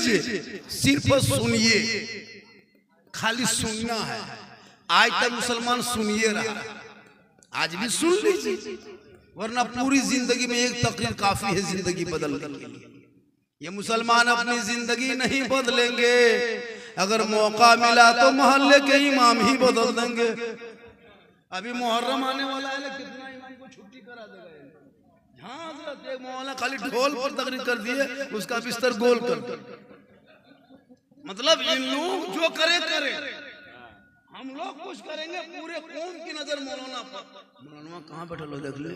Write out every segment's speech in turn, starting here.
लीजिए, सिर्फ सुनिए, खाली सुनना है। आज तक मुसलमान सुनिए रहा, आज भी सुन लीजिए, वरना पूरी जिंदगी में एक तकरीर काफी है जिंदगी बदलने के लिए। ये मुसलमान अपनी जिंदगी नहीं बदलेंगे, अगर मौका मिला तो मोहल्ले के इमाम ही बदल देंगे। अभी मुहर्रम आने वाला है ना, कितना इमाम को छुट्टी करा देगा। हाँ हजरत, एक मौलाना खाली ढोल पर तकरीर कर दिए, उसका बिस्तर गोल कर। मतलब इन लोग जो करे करे, हम लोग कुछ करेंगे, पूरे कौम की नजर मौलाना पर। मौलाना कहाँ बैठल हो देख ले,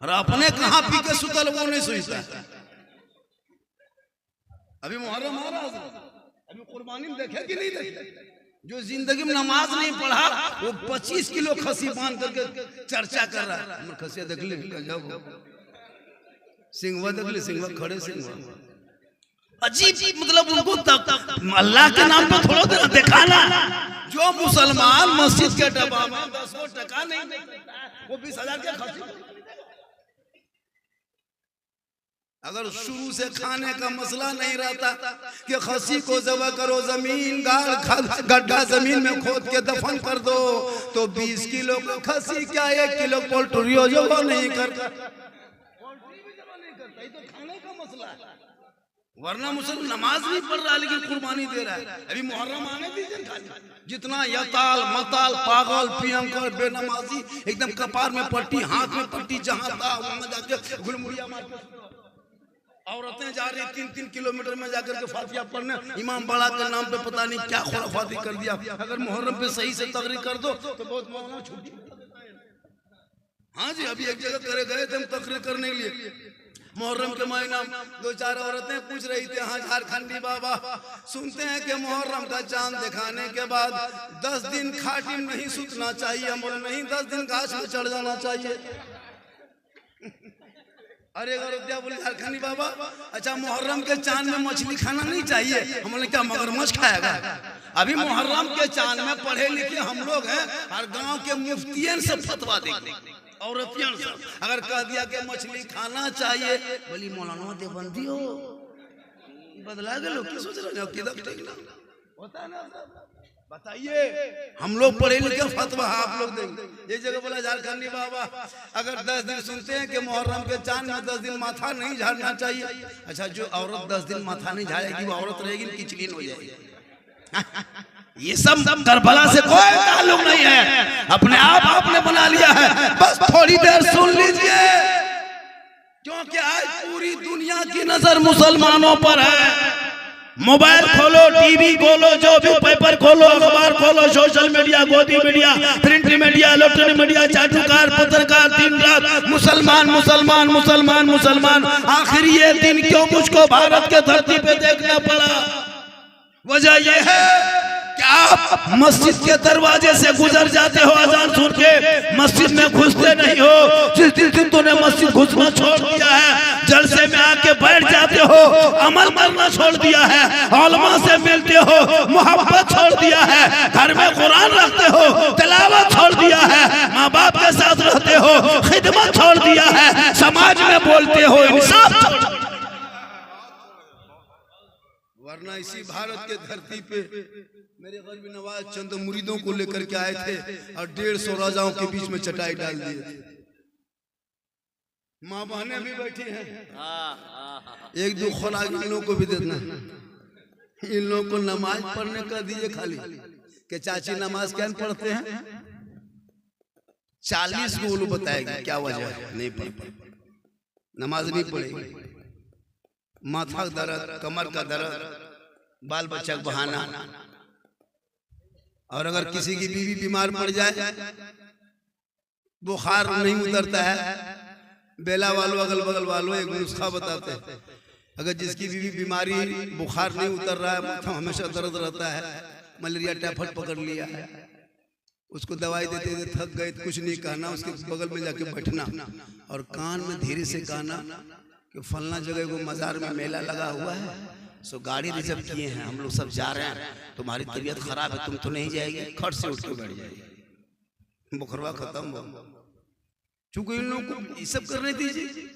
और अपने कहाँ पी के सुतल वो नहीं सोचता। अभी मुहर्रम आ रहा है, अभी कुर्बानी में देखे कि नहीं देखे? जो जिंदगी में नमाज नहीं पढ़ा वो 25 किलो खसी बांध करके चर्चा कर रहा है। खसिया देख ले, सिंघवा देख ले, सिंघवा खड़े सिंघवा, अजीब मतलब उनको अल्लाह के नाम पे थोड़ा देना दिखाना। जो मुसलमान मस्जिद के डब्बा में 10 टका नहीं देता, वो 20,000 के खसी। अगर शुरू से खाने का मसला नहीं रहता कि खसी को ज़बह करो, जमीन गड्ढा जमीन में खोद के दफन कर दो, तो 20 किलो का खसी क्या 1 किलो पोल्ट्री हो जो वो नहीं करता, पोल्ट्री भी जमा नहीं करता, ये तो खाने का मसला है। वरना मुसलमान नमाज नहीं पढ़ रहा लेकिन कुर्बानी दे रहा है। अभी मुहर्रम आने दीजिए, जितना यताल मताल पागल पियंकर बेनमाजी एकदम कपार में पट्टी हाथ में पट्टी, जहां था वहां जाके गुलमुड़िया मार के औरतें जा रही 3-3 किलोमीटर में जाकर के फातिहा पढ़ने, इमाम बड़ा के नाम पे पता नहीं क्या खुराफाती कर दिया। अगर मुहर्रम पे सही से तकरीर कर दो तो बहुत मौलाना छुट्टी। हाँ जी, अभी एक जगह करे गए थे हम तकरीर करने के लिए, मुहर्रम के महीना 2-4 औरतें पूछ रही थी, हाँ झारखंडी बाबा सुनते हैं कि मुहर्रम का चांद दिखाने के बाद 10 दिन खाटी में नहीं सूतना चाहिए। हम बोले नहीं, 10 दिन गाछ में चढ़ जाना चाहिए। अरे अयोध्या बोले झारखंडी बाबा, अच्छा मुहर्रम के चांद में मछली खाना नहीं चाहिए। हम बोले क्या मगरमच्छ खाएगा? अभी मुहर्रम के चांद में पढ़े लिखे हम लोग हैं, हर गांव के मुफ्तियन से फतवा देंगे, औरतियन से अगर कह दिया कि मछली खाना चाहिए, बोली मौलाना देवबंदी हो बदला गए लोग, क्या सोच रहे हो? किधर ठीक ना होता है ना, बताइए। हम लोग पढ़े लिखे फतवा आप लोग देंगे। एक जगह बोला झारखंडी बाबा, अगर 10 दिन सुनते हैं कि मुहर्रम के चांद में 10 दिन माथा नहीं झाड़ना चाहिए। अच्छा, जो औरत 10 दिन माथा नहीं झाड़ेगी वो औरत रहेगी, किचलीन हो जाएगी। ये सब करबला से कोई ताल्लुक नहीं है, अपने आप आपने बना लिया है। बस थोड़ी देर सुन लीजिए, क्योंकि आज पूरी दुनिया की नजर मुसलमानों पर है। मोबाइल खोलो, टीवी खोलो, जो भी पेपर खोलो, अखबार खोलो, सोशल मीडिया, गोदी media, print media, electronic media, चाटुकार पत्रकार, दिन रात मुसलमान मुसलमान मुसलमान मुसलमान। आखिर ये दिन क्यों मुझको भारत के धरती पे देखना पड़ा? वजह यह है कि आप मस्जिद के दरवाजे से गुजर जाते हो, अजान सुन के मस्जिद में घुसते नहीं हो। जिस दिन तूने मस्जिद घुसना छोड़ दिया है, जलसे में आके बैठ जाते हो, अमल करना छोड़ दिया है, उलमा से मिलते हो, मोहब्बत छोड़ दिया है, घर में कुरान रखते हो, तिलावत छोड़ दिया है, माँ बाप के साथ रहते हो, खिदमत छोड़ दिया है, समाज में बोलते हो, इंसाफ छोड़ दिया। वरना इसी भारत के धरती पे मेरे गरीब नवाज चंद मुरीदों को लेकर के आए थे और 150 राजाओं के बीच में चटाई डाल दिए थे। माँ बहनें भी बैठी हैं, एक दो खुराक इन लोगों को भी देना। इन लोगों को नमाज पढ़ने का दीजिए खाली कि चाची नमाज क्या पढ़ते हैं, 40 को लोग बताएगी क्या वजह है नहीं पढ़, नमाज नहीं पढ़ेगी, माथा का दर्द, कमर का दर्द, बाल बच्चा का बहाना। और अगर किसी की बीवी बीमार पड़ जाए, बुखार नहीं उतरता है, बेला वालों अगल बगल वालों एक नुस्खा बताते हैं, अगर जिसकी बीवी बीमारी बुखार नहीं उतर रहा है, माथा हमेशा दर्द रहता है, मलेरिया टाइफाइड पकड़ लिया है, उसको दवाई देते थे, थक गए, कुछ नहीं कहना, उसके बगल में जाके बैठना और कान में धीरे से कहना कि फलना जगह को मजार में मेला लगा हुआ है, सो गाड़ी रिजर्व किए हैं, हम लोग सब जा रहे हैं, तुम्हारी तबीयत खराब है, तुम तो नहीं जाएगी, खट से उठ के बैठ जाएगी, बुखरवा खत्म हो। चूंकि इन लोगों को ये सब करने दीजिए,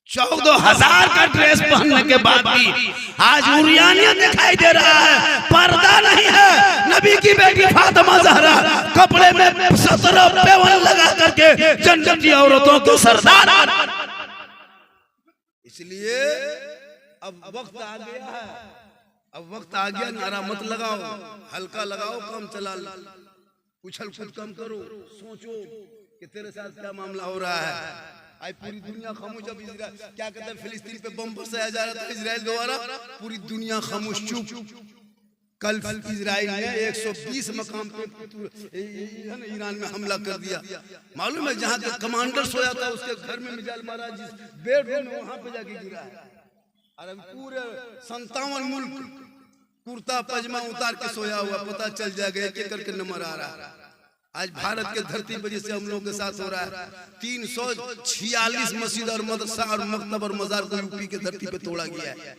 14,000 का ड्रेस पहनने के बाद भी आज उरियानियत दिखाई दे रहा है, पर्दा नहीं है। नबी की बेटी फातिमा ज़हरा कपड़े में 17 पेवन लगा करके जन्नती औरतों के सरदार। इसलिए अब वक्त आ गया है, अब वक्त आ गया, नारा मत लगाओ, हल्का लगाओ, कम चला, उछल कूद कम करो, सोचो कि तेरे साथ क्या मामला हो रहा है। आज पूरी दुनिया खामोश, जब क्या कहते हैं फिलिस्तीन पे बम बरसाया जा रहा था इजराइल द्वारा, पूरी दुनिया खामोश चुप। कल इजराइल ने 120 मकाम पे ईरान में हमला कर दिया। मालूम है जहाँ के कमांडर सोया था उसके घर में मिसाइल मारा, जिस बेडरूम में वहां पे जाके गिरा है। और पूरे 57 मुल्क कुर्ता पजामा उतार के सोया हुआ, पता चल जाएगा एक एक करके नंबर आ रहा है। आज भारत के धरती पर जैसे हम लोग के साथ हो रहा है, 346 मस्जिद और मदरसा और मकतब और मजार को यूपी के धरती पे तोड़ा गया है।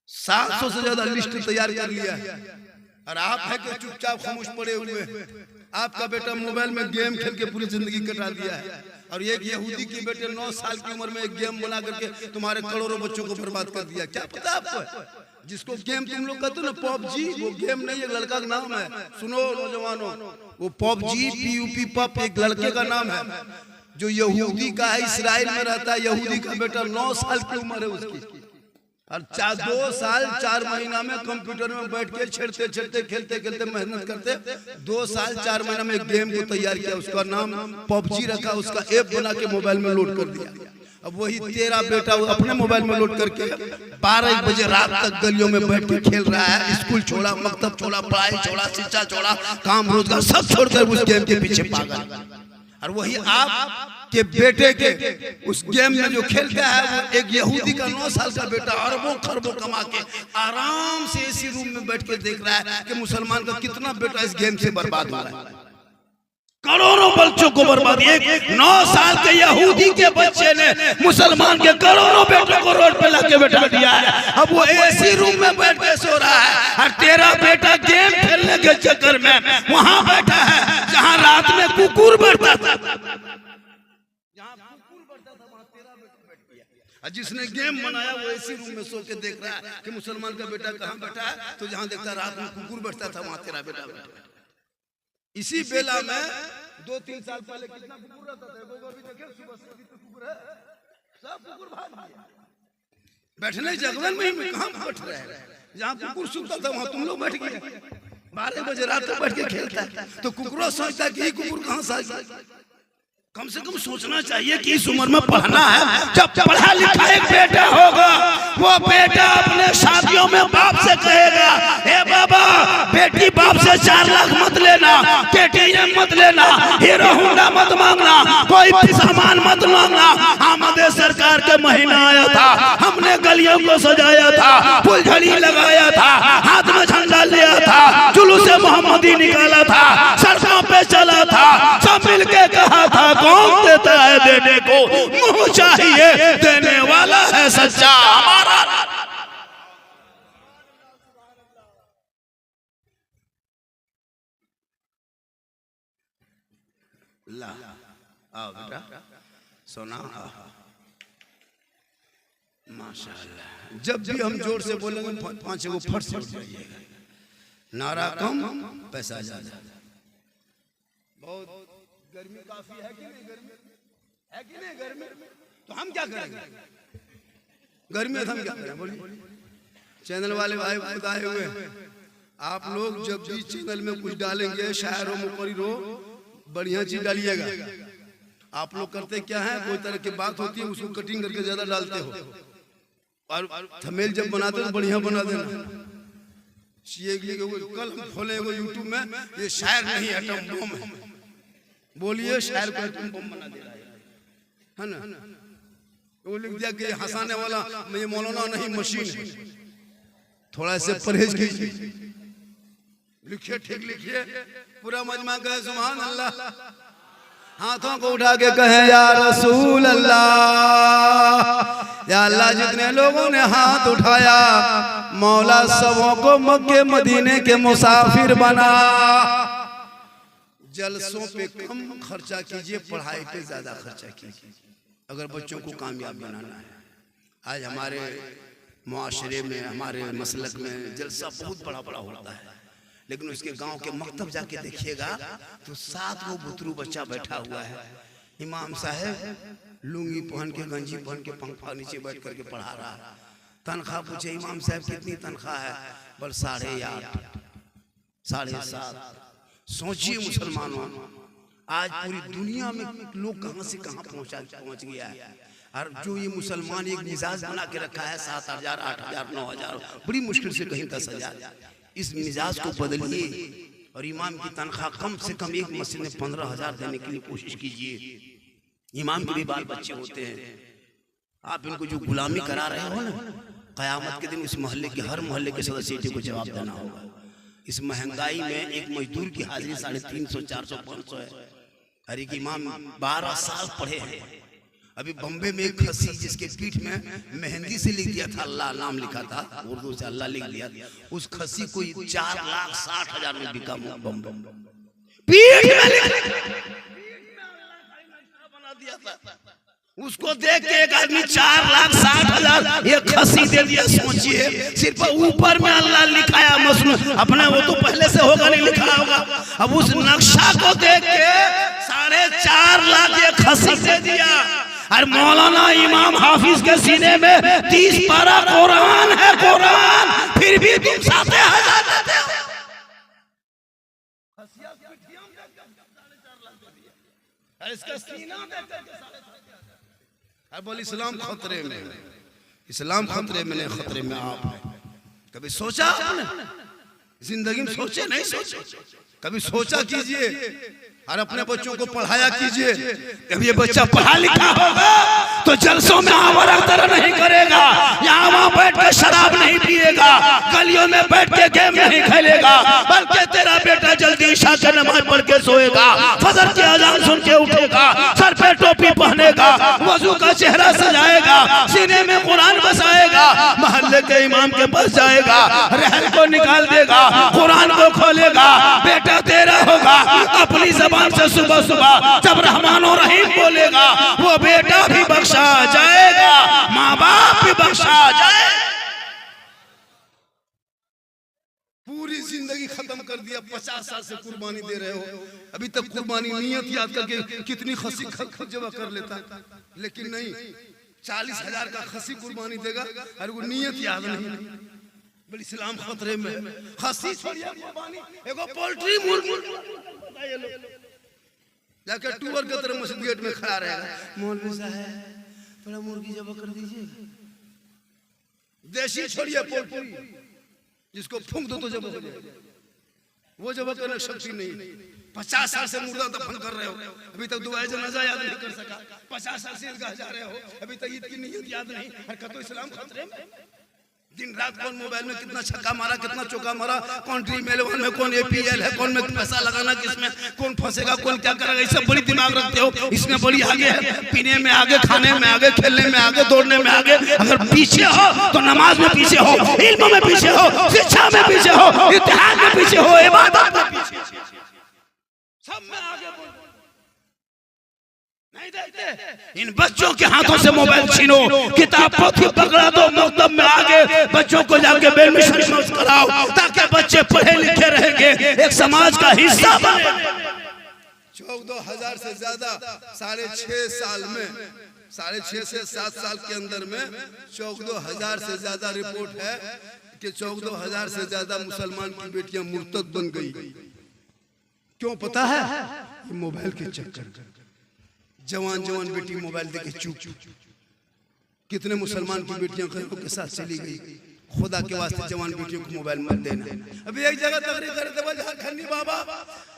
700 से ज्यादा लिस्ट तैयार कर लिया है। और आप है कि चुपचाप खामोश पड़े हुए। आपका बेटा मोबाइल में गेम खेल के पूरी जिंदगी कटा दिया है। और एक यहूदी की बेटे 9 साल की उम्र में एक गेम बना करके तुम्हारे करोड़ों बच्चों को बर्बाद कर दिया। क्या पता आपको? जिसको गेम तुम लोग कहते हो ना पबजी, वो गेम नहीं, एक लड़का का नाम है। सुनो नौजवानों, वो पबजी PUP पप एक लड़के का नाम है जो यहूदी का है, इस्राइल में रहता है। यहूदी का बेटा 9 साल की उम्र है उसकी, और 2 साल 4 महीना में कंप्यूटर में बैठ के छेड़ते छेड़ते खेलते खेलते मेहनत करते 2 साल 4 महीना में एक गेम को तैयार किया, उसका नाम पबजी रखा, उसका ऐप बना के मोबाइल में लोड कर दिया। अब वही तेरा बेटा अपने मोबाइल में लोड करके 12 बजे रात तक गलियों में बैठ के खेल रहा है। स्कूल छोड़ा, मकतब छोड़ा, पढ़ाई छोड़ा, शिक्षा छोड़ा, काम रोजगार सब छोड़कर उस गेम के पीछे पागल। और वही आप के बेटे के उस गेम में जो खेलता है वो एक यहूदी का 9 साल का बेटा अरबों खरबों कमा के आराम से इसी रूम में बैठ के देख रहा है कि मुसलमान का कितना बेटा इस गेम से बर्बाद हो रहा है। करोड़ों बच्चों को बर्बाद, एक 9 साल के यहूदी के बच्चे ने मुसलमान के करोड़ों बेटों को रोड पे लाके बैठा दिया है। अब वो एसी रूम में बैठ के सो रहा है और तेरा बेटा गेम खेलने के चक्कर में वहां बैठा है जहां रात में कुकुर बढ़ता था, जहां कुकुर बढ़ता था वहां तेरा बेटा बैठ गया। जिसने गेम बनाया वो एसी रूम में सो के देख रहा है कि मुसलमान का बेटा कहां बैठा है, तो जहां देखता रात में कुकुर बैठता था वहां तेरा बेटा बैठा। इसी बेला में 2-3 साल पहले कितना कुकुर रहता था, अभी देखे सुबह से अभी तो कुकुर है, सब कुकुर भाग गया। बैठने जगह में कहां बैठ रहे हैं, जहां कुकुर सुनता था वहां तुम लोग बैठ गए। 12 बजे रात तक बैठ के खेलता है तो कुकुरों सोचता है कि ये कुकुर कहां से आया। कम से कम सोचना चाहिए कि इस उम्र में पढ़ना है। जब पढ़ा लिखा एक बेटा होगा, वो बेटा अपने शादियों में बाप से कहेगा, हे बाबा बेटी बाप से 4 लाख मत लेना, KTM मत लेना, हीरो होंडा मत मांगना, कोई भी सामान मत मांगना। आमदे सरकार के महीना आया था, हमने गलियों को सजाया था, फुलझड़ी लगाया था, हाथ में झंडा लिया था, जुलूस मोहम्मदी निकाला था, सड़कों पे चला था, सब मिलके कहा था कौन देता है देने को, मुंह चाहिए देने वाला है सच्चा हमारा। ला आओ बेटा सोना, माशाअल्लाह। जब भी हम जोर से बोलेंगे 5 गो फट से उठ जाइएगा। नारा कम पैसा ज्यादा। बहुत गर्मी काफी है कि नहीं, गर्मी है कि नहीं, गर्मी तो हम क्या करेंगे, गर्मी है तो हम क्या करें बोलिए। चैनल वाले भाई बताए हुए आप लोग जब भी चैनल में कुछ डालेंगे, शायर हो मुकर्रिर हो, बढ़िया चीज डालिएगा। आप लोग करते क्या है, कोई तरह की बात होती है उसको कटिंग करके ज्यादा डालते हो, और थंबनेल जब बनाते हो बढ़िया बना देना। कल हम खोले यूट्यूब में, ये शायर नहीं एटम बम है, बोलिए शायर को एटम बम बना दे रहा है ना। वो लिख दिया कि हंसाने वाला ये मौलाना नहीं मशीन है, थोड़ा से परहेज कीजिए। लिखिए ठीक लिखिए, पूरा मजमा कहे सुभान अल्लाह, हाथों को उठा के कहे या रसूल अल्लाह। या अल्लाह जितने लोगों ने हाथ उठाया मौला सबों को मक्के मदीने के मुसाफिर बना। जलसों पे कम खर्चा कीजिए, पढ़ाई पे ज्यादा खर्चा कीजिए अगर बच्चों को कामयाब बनाना है। आज हमारे मुआशरे में, हमारे मसलक में जलसा बहुत बड़ा बड़ा होता है, लेकिन उसके गांव के मकतब जाके देखिएगा तो 7 गो बुतरू बच्चा बैठा हुआ है। इमाम साहब लुंगी पहन के, गंजी पहन के, पंखा नीचे बैठ करके पढ़ा रहा है। तनख्वाह पूछे इमाम साहब कितनी तनख्वाह है? बोल 8.5 7.5। सोचिए मुसलमानों, आज पूरी दुनिया में लोग कहां से कहां पहुंच गया है। और जो ये मुसलमान एक मिजाज बना के रखा है 7,000 8,000 9,000, बड़ी मुश्किल से कहीं 10,000, इस मिजाज को बदलिए और इमाम की तनख्वाह कम से कम एक मस्जिद में 15,000 देने के लिए कोशिश कीजिए। इमाम के भी बाल बच्चे होते हैं, आप इनको जो गुलामी करा रहे हो ना, कयामत के दिन उस मोहल्ले के हर मोहल्ले के सदस्य को जवाब देना होगा। इस महंगाई में एक मजदूर की हाजिरी 350 400 500 है। अरे एक इमाम 12 साल पढ़े हैं। अभी बम्बे में एक खसी जिसके पीठ में मेहंदी से लिख दिया था अल्लाह, नाम लिखा था, उर्दू से अल्लाह लिख दिया, उस खसी को 4,60,000 में बिका बम्बे। पीठ में बना दिया था, उसको देख के एक आदमी 4,60,000 एक खसी दे दिया। सोचिए, सिर्फ ऊपर में अल्लाह लिखाया मसनून, अपने वो तो पहले से होगा नहीं लिखा होगा। अब उस नक्शा को देख के 4.5 लाख एक खसी दे दिया। और मौलाना इमाम हाफिज के सीने में 30 पारा कुरान है, कुरान, फिर भी तुम 7,000 देते हो। इसका सीना बोल इस्लाम खतरे में, इस्लाम खतरे में नहीं, खतरे में आप हैं। कभी सोचा आपने जिंदगी में? सोचे नहीं सोचे, कभी सोचा कीजिए और अपने बच्चों को पढ़ाया कीजिए। जब ये बच्चा पढ़ा लिखा होगा तो जलसों में आवारा तरह नहीं करेगा, यहाँ वहाँ बैठ के शराब नहीं पिएगा, गलियों में बैठ के गेम नहीं खेलेगा, बल्कि तेरा बेटा जल्दी ईशा की नमाज पढ़ के सोएगा, फजर की अजान सुन के उठेगा, सर पे टोपी पहनेगा, वजू का चेहरा सजाएगा, सीने में कुरान बसाएगा, मोहल्ले के इमाम के पास जाएगा, रहल को निकाल देगा, कुरान को खोलेगा। बेटा तेरा होगा, अपनी जबान से सुबह सुबह जब रहमान और रहीम बोलेगा, वो बेटा भी बख्शा जाएगा, माँ बाप भी बख्शा जाए। पूरी जिंदगी खत्म कर दिया, 50 साल से कुर्बानी दे रहे हो, अभी तक कुर्बानी नियत याद करके कितनी खसी जमा कर लेता, लेकिन नहीं, 40,000 का खसी कुर्बानी देगा और वो नियत याद नहीं। बल इस्लाम खतरे में, खसी छोड़िए कुर्बानी, एगो पोल्ट्री मुर्गी जाकर टूर के तरह मस्जिद गेट में खड़ा रहेगा, मौलवी साहब थोड़ा मुर्गी जबा कर दीजिए। देशी छोड़िए पोल्ट्री, जिसको फूंक दो तो जबा हो जाए, वो जबा करने शक्ति नहीं। 50 साल से मुर्दा दफन कर रहे हो, अभी तक दुआए जनाजा याद नहीं कर सका। 50 साल से ईदगाह जा रहे हो, अभी तक ईद की नियत याद नहीं। हरकत इस्लाम खतरे में। दिन रात कौन मोबाइल में कितना छक्का मारा, कितना चौका मारा, कौन ड्रीम 11 में, कौन APL है, कौन में पैसा लगाना, किसमें कौन फंसेगा, कौन क्या करेगा, इससे बड़ी दिमाग रखते हो। इसमें बड़ी आगे है, पीने में आगे, खाने में आगे, खेलने में आगे, दौड़ने में आगे। अगर पीछे हो तो नमाज में पीछे हो, इल्म में पीछे हो, शिक्षा में पीछे हो, इत्तेहाद में पीछे हो, इबादत में पीछे, सब में आगे नहीं देखते। इन बच्चों के हाथों से मोबाइल छीनो, किताब पोथी पकड़ा दो, मकतब में आगे बच्चों को जाके बेडमिशन कराओ, ताकि बच्चे पढ़े लिखे रहेंगे, एक समाज का हिस्सा बने। 14,000 से ज्यादा 6.5 साल में, 6.5 से 7 साल के अंदर में 14,000 से ज्यादा रिपोर्ट है कि 14,000 से ज्यादा मुसलमान की बेटियां मुर्तद बन गई। क्यों पता है? मोबाइल के चक्कर। जवान जवान बेटी मोबाइल देके चुप। कितने मुसलमान की बेटियां गैरों के साथ चली गई। खुदा के वास्ते जवान बेटियों को मोबाइल मत देना। अभी एक जगह तकरीर कर रहे थे झारखंडी बाबा,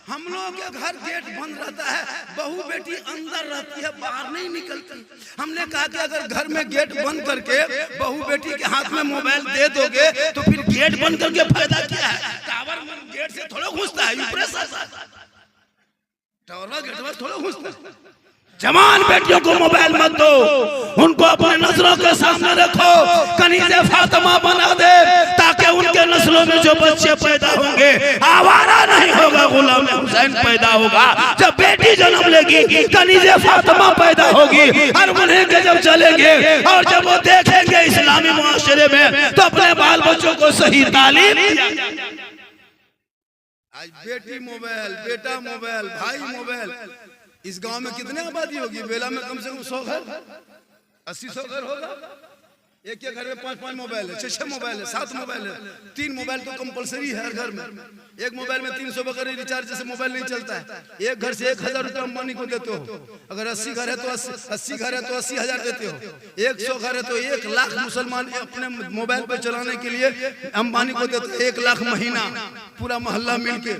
हम लोगों के घर गेट बंद रहता है, बहू बेटी अंदर रहती है, बाहर नहीं निकलती। हमने कहा कि अगर घर में गेट बंद करके बहू बेटी के हाथ में मोबाइल दे दोगे तो फिर गेट बंद करके फायदा क्या है? टावर गेट से थोड़ा घुसता है, टावर गेट में थोड़ा घुसता है। जवान बेटियों को मोबाइल मत दो, उनको अपने नस्लों के सामने रखो, कनीज़े फातिमा बना दे, ताकि उनके नस्लों में जो बच्चे पैदा होंगे आवारा नहीं होगा, गुलाम हुसैन पैदा होगा, जब बेटी जन्म लेगी कनीज़े फातिमा पैदा होगी और उन्हें गजब चलेंगे। और जब वो देखेंगे इस्लामी मुआशरे में तो अपने बाल बच्चों को सही तालीम। आज बेटी मोबाइल, बेटा मोबाइल, भाई मोबाइल। इस गांव में कितने आबादी होगी? बेला में कम से कम 100 घर, 80-100 घर होगा। एक एक घर में 5-5 मोबाइल है, 6-6 मोबाइल है, 7 मोबाइल है। 3 मोबाइल तो कंपलसरी है हर घर में। एक मोबाइल में 300 बगैर रिचार्ज से मोबाइल नहीं चलता है। एक घर से 1000 रुपया अंबानी को देते हो। अगर 80 घर है तो 80 घर है तो 80,000 देते हो। 100 घर है तो 1 लाख मुसलमान अपने मोबाइल पर चलाने के लिए अंबानी को देते हो। 1 लाख महीना, पूरा मोहल्ला मिलके।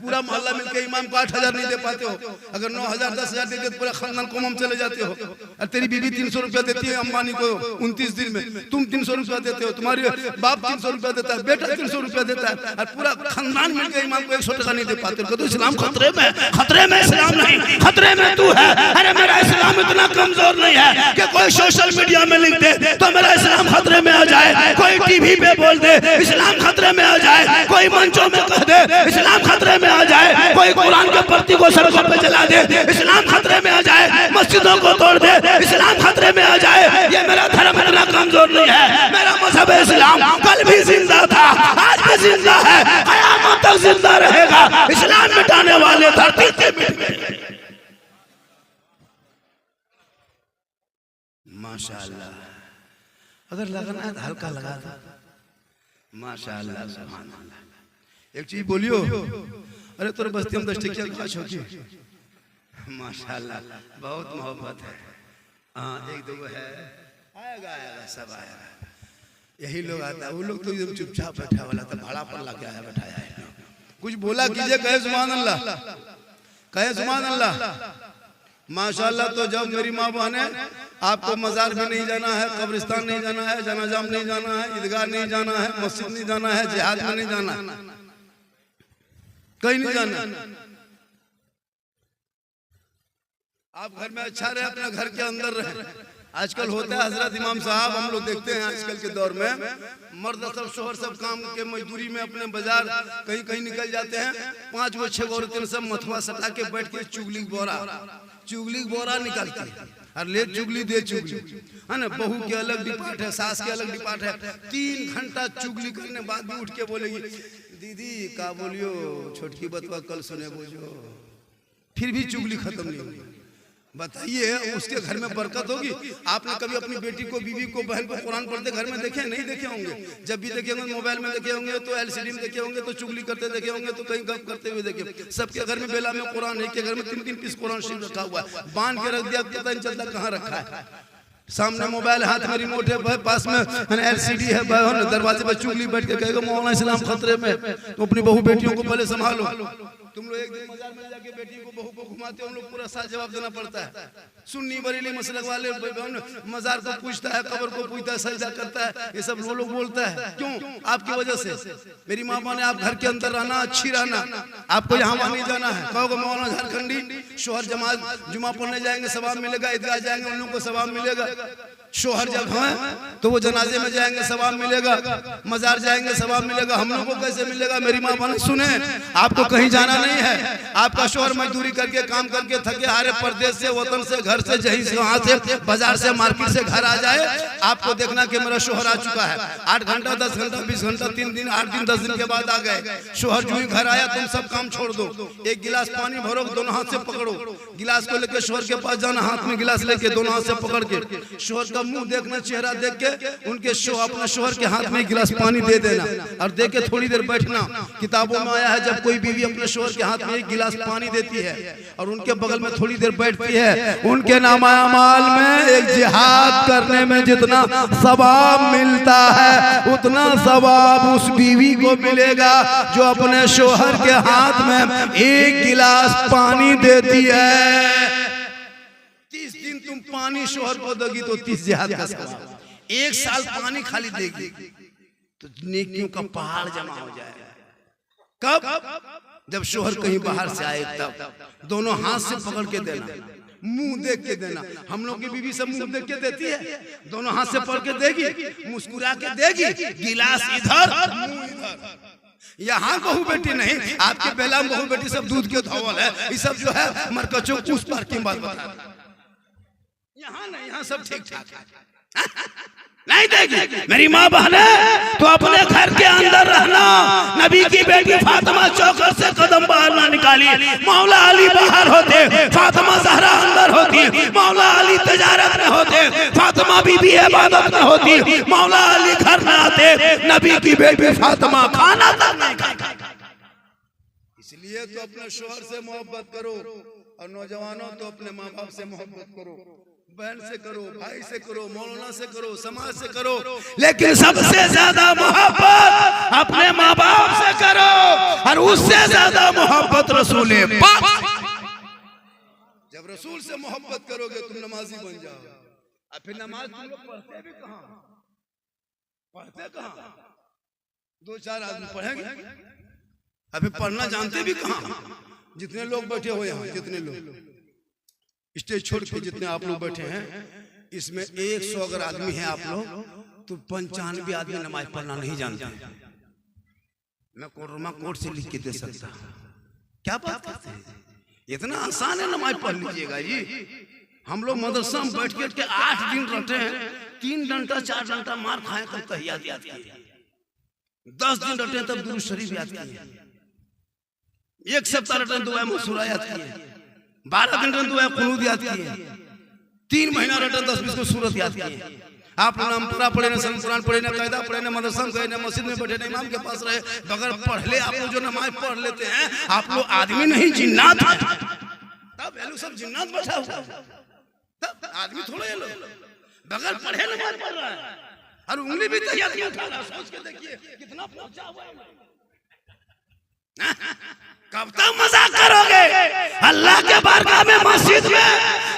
पूरा मोहल्ला मिलके इमाम को 8,000 नहीं दे पाते हो। अगर 9,000 10,000 देते तो पूरा खानदान को हम चले जाते हो। और तेरी बीवी 300 रुपया देती है अंबानी को 29 दिन में, तुम 300 रुपया देते हो, तुम्हारी बाप 300 रुपया देता है, बेटा 300 रुपया देता है, और पूरा खानदान मिलकर इमाम को 100 टका नहीं दे पाते हो। तो इस्लाम खतरे में, खतरे में इस्लाम नहीं, खतरे में तू है। अरे मेरा इस्लाम इतना कमजोर नहीं है कि कोई सोशल मीडिया में लिख दे तो मेरा इस्लाम खतरे में आ जाए, कोई टीवी पे बोल दे इस्लाम खतरे में आ जाए, कोई मंचों में कह दे इस्लाम खतरे में आ जाए, कोई कुरान के प्रति को सड़कों पे जला दे इस्लाम खतरे में आ जाए, मस्जिदों को तोड़ दे इस्लाम खतरे में आ जाए। ये मेरा धर्म इतना कमजोर नहीं है। मेरा मजहब इस्लाम कल भी जिंदा था, आज भी जिंदा है, क़यामत तक जिंदा रहेगा। इस्लाम मिटाने वाले धरती पे मिट गए। माशाअल्लाह। अगर लगाना है तो हल्का लगा दो। माशाअल्लाह, सुभान अल्लाह। एक चीज बोलियो, अरे तोरे बस्ती में 10 टकिया खास होगी। माशाअल्लाह, बहुत मोहब्बत है। हाँ, एक दो है, आएगा आएगा, सब आएगा। यही लोग आता है, वो लोग तो एकदम चुपचाप बैठा वाला था, भाड़ा पर ला के आया बैठाया है। कुछ बोला कीजिए, कहे सुभान अल्लाह, कहे सुभान अल्लाह। माशाअल्लाह। तो जब मेरी माँ बहने आपको मजार भी नहीं जाना है, कब्रिस्तान नहीं जाना है, जनाजा में नहीं जाना है, ईदगाह नहीं जाना है, मस्जिद नहीं जाना है, जिहाद में नहीं जाना है, कहीं नहीं जाना। आप घर में अच्छा रहे, अपने घर के अंदर रहे। आजकल होता है हजरत इमाम साहब, हम लोग देखते हैं आजकल के दौर में मर्द सब शोहर सब काम के मजदूरी में अपने बाजार कहीं कहीं निकल जाते हैं। 5 गो 6 गो औरतें सब मथुआ सटा के बैठ के चुगली बोरा निकालती है और ले चुगली दे चुगली, है ना। बहू के अलग डिपार्ट है, सास के अलग डिपार्ट है। 3 घंटा चुगली करने बाद भी उठ के बोलेगी, दीदी का बोलियो छोटकी बतवा कल सुने बोझो, फिर भी चुगली खत्म नहीं हुई। बताइए उसके घर में बरकत होगी? आपने कभी अपनी बेटी को, बीवी को, बहन को कुरान पढ़ते घर में देखे? नहीं देखे होंगे। जब भी देखे होंगे मोबाइल में देखे होंगे, तो LCD में देखे होंगे, तो चुगली करते देखे होंगे, तो कहीं गप करते हुए देखे। सबके घर में बेला में कुरान है, के घर में 3-3 पीस कुरान शरीफ रखा हुआ है, बांध के रख दिया, पता नहीं चलता कहाँ रखा है। सामने मोबाइल, हाथ में रिमोट है, पास में LCD है, दरवाजे पर चुगली बैठ के कहेगा मौलाना इस्लाम खतरे में। तो अपनी बहू बेटियों को पहले संभालो। तुम लोग एक दिन मजार में जाके बेटी को, बहू को घुमाते हो, हम लोग पूरा साथ जवाब देना पड़ता है। सुन्नी बरेली मसलक वाले मजार को पूछता है, कब्र को पूछता है, सजदा करता है, ये सब लोग बोलता है। क्यों? आपकी वजह से। मेरी मामा ने, आप घर के अंदर रहना, अच्छी रहना, आपको यहाँ वहाँ नहीं जाना है। कहोगे मौलाना झारखंडी शोहर जमात जुमा पढ़ने जाएंगे सवाब मिलेगा, ईदगाह जाएंगे उन लोगों को सवाब मिलेगा। शोहर जब हैं तो वो जनाजे में जाएंगे सवाब मिलेगा, मजार जाएंगे सवाब मिलेगा, हम लोगों को कैसे मिलेगा? मेरी माँ बहन सुने, आपको कहीं जाना नहीं है। आपका शोहर मजदूरी करके, काम करके थके हारे परदेश से, वतन से, घर से, जहीं से, वहां से, बाजार से, मार्केट से घर आ जाए, आपको देखना कि मेरा शोहर आ चुका है। 8 घंटा 10 घंटा 20 घंटा 3 दिन 8 दिन 10 दिन के बाद आ गए। शोहर जो ही घर आया, तुम सब काम छोड़ दो, एक गिलास पानी भरो, दोनों हाथ से पकड़ो, गिलास को लेकर शोहर के पास जाना, हाथ में गिलास लेके दोनों हाथ से पकड़ के शोहर का मुंह देखना, चेहरा देख के उनके अपने शोहर के हाथ में गिलास पानी दे देना और दे के थोड़ी देर बैठना। किताबों में आया है जब कोई बीवी अपने शोहर के हाथ में 1 गिलास पानी देती है और उनके बगल में थोड़ी देर बैठती है, उनके नामा अमाल में एक जिहाद करने में जितना सवाब मिलता है, उतना सवाब उस बीवी को मिलेगा जो अपने शोहर के हाथ में 1 गिलास पानी देती है। 30 दिन तुम पानी शोहर को दोगी तो 30 जिहाद का सवाब। 1 साल पानी खाली देगी तो नेकियों का पहाड़ जमा हो जाएगा। कब? जब शोहर कहीं बाहर से आए, तब दोनों हाथ से पकड़ के देना, मुंह देख के देना। हम लोग की बीवी सब मुंह देख के देती है, दोनों हाथ से पकड़ के देगी, मुस्कुरा के देगी, गिलास इधर मुंह इधर, यहाँ बहू बेटी नहीं, आपके बेला में बहू बेटी सब दूध के धोवल है। ये सब जो है मरकचो उस पर की बात बता, यहाँ नहीं, यहाँ सब ठीक ठाक है। नहीं देगी मेरी माँ बहने, तो अपने घर के अंदर रहना। नबी की बेटी फातिमा चौखट से कदम बाहर ना निकाली। मौला अली बाहर होते, फातिमा ज़हरा अंदर होती। मौला अली तजारत में होते, फातिमा बीबी इबादत में होती। मौला अली घर में आते, नबी की बेटी फातिमा खाना तक नहीं खाती। इसलिए तो अपने शोहर से मोहब्बत करो, और नौजवानों तो अपने माँ बाप से मोहब्बत करो, बहन से करो, भाई से करो, मौलाना से करो, समाज से करो, लेकिन सबसे ज्यादा मोहब्बत अपने माँ बाप से करो, और उससे ज्यादा मोहब्बत रसूल पाक। जब रसूल से मोहब्बत करोगे तुम नमाजी बन जाओ। और फिर नमाज तुम लोग पढ़ते भी कहाँ, पढ़ते कहाँ? दो चार आदमी पढ़ेंगे, अभी पढ़ना जानते भी कहाँ? जितने लोग बैठे हुए हैं, जितने लोग स्टेज छोड़ के जितने आप लोग बैठे हैं, इसमें 100 अगर आदमी है आप लोग, तो 95 आदमी नमाज पढ़ना नहीं जानते। मैं कोरमा कोर्ट से लिख के दे सकता। क्या बात करते हैं? इतना आसान है, नमाज पढ़ लीजिएगा जी। हम लोग मदरसा में बैठ के 8 दिन रहते हैं, 3 घंटा 4 घंटा मार खाए तब तहियात याद किए, 10 दिन रहते हैं तब दुरूद शरीफ याद किए, 1 सप्ताह रहते हैं दुआ मसूरा याद किए, 12 दिन रहते हैं कुनूत याद किए, 3 महीना रहते हैं 10-20 को सूरत याद किए। आप लोग नामपुरा पढ़े ना, कुरान पढ़े ना, कायदा पढ़े ना, मदरसा में गए ना, मस्जिद में बैठे ना, इमाम के पास रहे, बगैर पढ़ ले आप लोग जो नमाज पढ़ लेते हैं, आप लोग आदमी नहीं जिन्नात हैं। तब ये लोग सब जिन्नात बैठा हुआ, तब आदमी थोड़ा ये लोग बगैर पढ़े नमाज पढ़ रहा है, और उंगली भी तैयार नहीं उठा रहा। सोच के देखिए कितना पहुंचा हुआ है। कब तक मजाक करोगे अल्लाह के बारगाह में, मस्जिद में?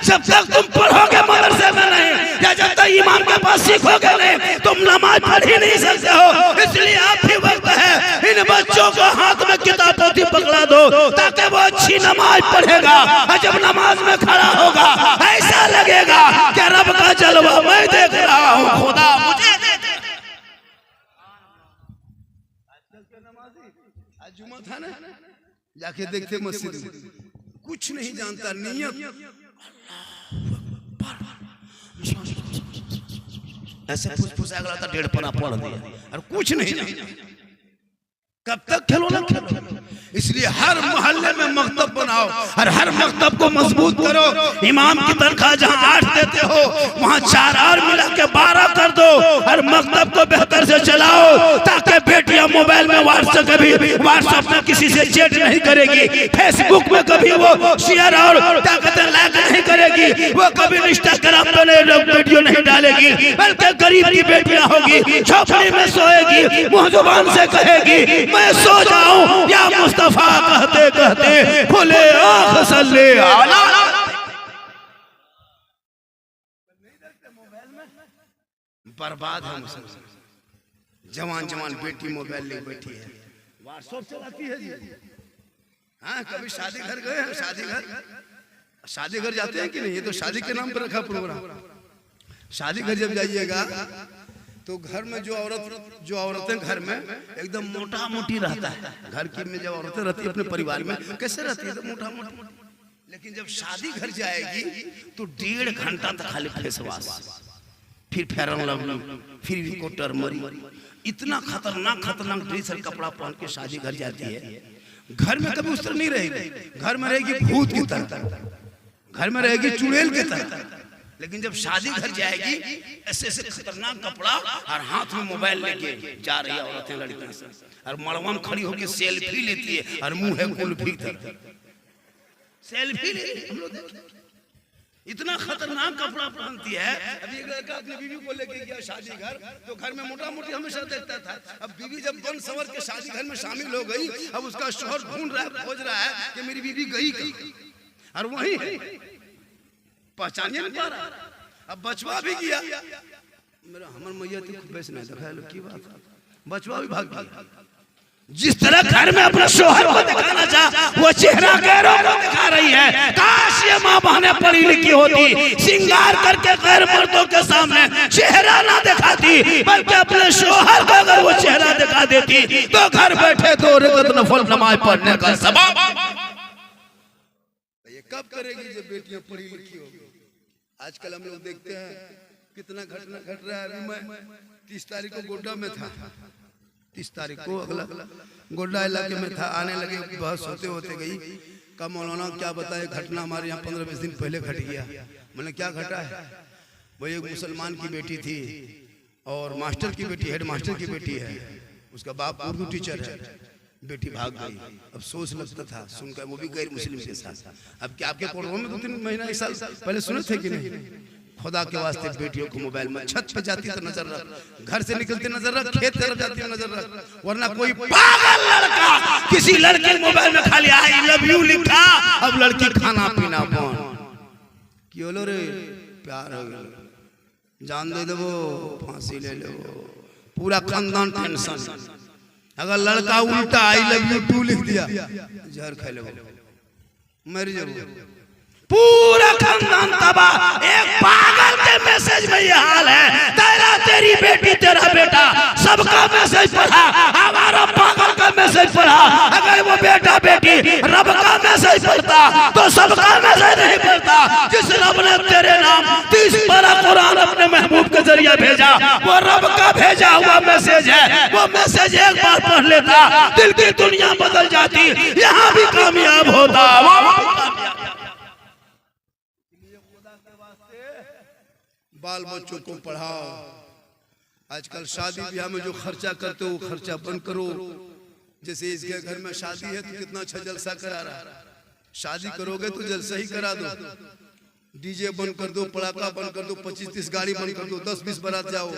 जब तक तुम पढ़ोगे मदरसे में नहीं, या जब तक इमाम के पास सीखोगे नहीं, तुम नमाज पढ़ ही नहीं सकते हो। इसलिए आप भी वक्त है, इन बच्चों को हाथ में किताब पोथी पकड़ा दो, ताकि वो अच्छी नमाज पढ़ेगा। और जब नमाज में खड़ा होगा, ऐसा लगेगा कि रब का जलवा मैं देख रहा हूँ, खुदा मुझे देख। आज जुमा था ना, जाके देखते मस्जिद में, कुछ नहीं जानता, नियत ऐसे फुसफुस अगला था, 1.5 पन्ना पढ़ दिया, और कुछ नहीं जानता। कब तक खिलौना खेलो? इसलिए हर मोहल्ले में मकतब बनाओ, और हर मकतब को मजबूत करो। इमाम की तनख्वाह जहाँ 8 देते हो, वहाँ 4 और मिला के 12 कर दो, और मकतब को बेहतर से चलाओ, ताकि बेटियां मोबाइल में व्हाट्सएप में किसी से चैट नहीं करेगी, फेसबुक में कभी वो शेयर और क्या कहते हैं लाइक नहीं करेगी, वो कभी इंस्टाग्राम पे वीडियो नहीं डालेगी, बल्कि गरीब की बेटियां होगी, झोपड़ी में सोएगी, मुँह जुबान से कहेगी मैं सो जाऊं या मुस्तफा कहते कहते खुले आँख सल्ले आला। बर्बाद है मुसलमान। जवान जवान बेटी मोबाइल ले बैठी है, व्हाट्सएप चलाती है जी। हाँ, कभी शादी घर गए हैं? शादी घर जाते हैं कि नहीं? ये तो शादी के नाम पर रखा प्रोग्राम। शादी घर जब जाइएगा तो घर में जो औरतें घर में एकदम मोटा मोटी रहता है, घर की में जब औरतें रहती है अपने परिवार में कैसे रहती है, तो मोटा मोटी। लेकिन जब शादी घर जाएगी तो 1.5 घंटा तक खाली फेस वॉश, फिर फेयर एंड लवली, फिर भी टर्मरी, इतना खतरनाक ड्रेस और कपड़ा पहन के शादी घर जाती है। घर में कभी उस तरह नहीं रहेगी, घर में रहेगी भूत की तरह, घर में रहेगी चुड़ैल की तरह। लेकिन जब शादी घर जाएगी, ऐसे खतरनाक कपड़ा और हाथ में मोबाइल लेके जा रही है औरतें, लड़कियां से, और मड़वा में खड़ी होकर सेल्फी लेती है, और मुंह है कुल्फी तरह सेल्फी ले। हम लोग इतना खतरनाक कपड़ा पहनती है। अभी एक लड़का अपनी बीवी को लेके गया शादी घर, तो घर में मोटा मोटी हमेशा देखता था। अब बीवी जब बन सवर के शादी घर में शामिल हो गई, अब उसका शोहर ढूंढ रहा है, खोज रहा है कि मेरी बीवी गई कहीं, और वही पहचान नहीं पा रहा। अब बचवा भी गया, मेरा हमर मैया थी खूब वैसे नहीं देखा लो की बात, बचवा भी भाग गया। जिस तरह घर में अपने शोहर को दिखाना चाहा, वो चेहरा गैरों को दिखा रही है। काश ये माँ बहनें पढ़ी लिखी होती, श्रृंगार करके गैर मर्दों के सामने चेहरा ना दिखाती, बल्कि अपने शोहर को अगर वो चेहरा दिखा देती तो घर बैठे 2 रकात नफल नमाज पढ़ने का सबब। ये कब करेगी जब बेटियां पढ़ी लिखी होगी? आजकल हम लोग देखते हैं कितना घटना घट रहा है। अभी मैं 30 तारीख को गोड्डा में था, 30 तारीख को अगला गोड्डा इलाके में था। आने लगे, बहस होते होते गई। का मौलाना क्या बताए, घटना हमारे यहाँ 15-20 दिन पहले घट गया। मैंने क्या घटा है? वो एक मुसलमान की बेटी थी और मास्टर की बेटी, हेड मास्टर की बेटी है, उसका बाप उर्दू टीचर है, बेटी भाग गई। अब सोच लगता था सुनकर, वो भी गैर मुस्लिम के साथ। अब क्या आपके कोड़ों में 2-3 महीना 1 साल पहले सुने थे कि नहीं? खुदा के वास्ते बेटियों को मोबाइल में, छत पे जाती तो नजर रख, घर से निकलते नजर रख, खेत तरफ जाती नजर रख, वरना कोई पागल लड़का किसी लड़के मोबाइल में खाली आई लव यू लिखा, अब लड़की खाना पीना बंद। क्यों लो रे, प्यार हो गया, जान दे दो, फांसी ले लो, पूरा खानदान टेंशन। अगर लड़का उल्टा आई लव यू 2 लिख दिया, जहर खा लो, मर जाओ, पूरा खानदान तबाह। एक पागल के मैसेज में ये हाल है। तेरा तेरी बेटी तेरा बेटा सबका मैसेज पढ़ा, हमारा पागल का मैसेज पढ़ा। अगर वो बेटा बेटी रब का मैसेज पढ़ता तो सबका मैसेज नहीं पढ़ता। जिस रब ने तेरे नाम 30 पारा कुरान अपने महबूब के जरिए भेजा, वो रब का भेजा हुआ मैसेज है। वो मैसेज एक बार पढ़ लेता, दिल की दुनिया बदल जाती, यहाँ भी कामयाब होता। बाल बच्चों को पढ़ाओ। आजकल शादी ब्याह में जो खर्चा करते हो वो खर्चा बंद करो। जैसे इसके घर में शादी है तो कितना अच्छा जलसा करा रहा है। शादी करोगे तो जलसा ही करा दो, डीजे बंद कर दो, पड़ाका बंद कर दो, 25-30 गाड़ी बंद कर दो, 10-20 बारात जाओ।